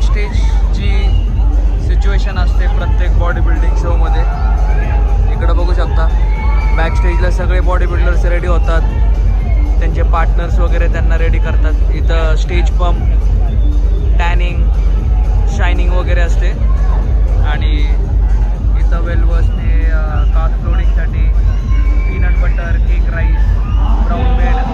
स्टेजची सिच्युएशन असते प्रत्येक बॉडी बिल्डिंग शोमध्ये. इकडं बघू शकता बॅक स्टेजला सगळे बॉडी बिल्डर्स रेडी होतात, त्यांचे पार्टनर्स वगैरे त्यांना रेडी करतात. इथं स्टेज पंप, टॅनिंग, शायनिंग वगैरे असते. आणि इथं वेलवर्सने कास्ट लोडिंगसाठी peanut butter, cake rice, brown bread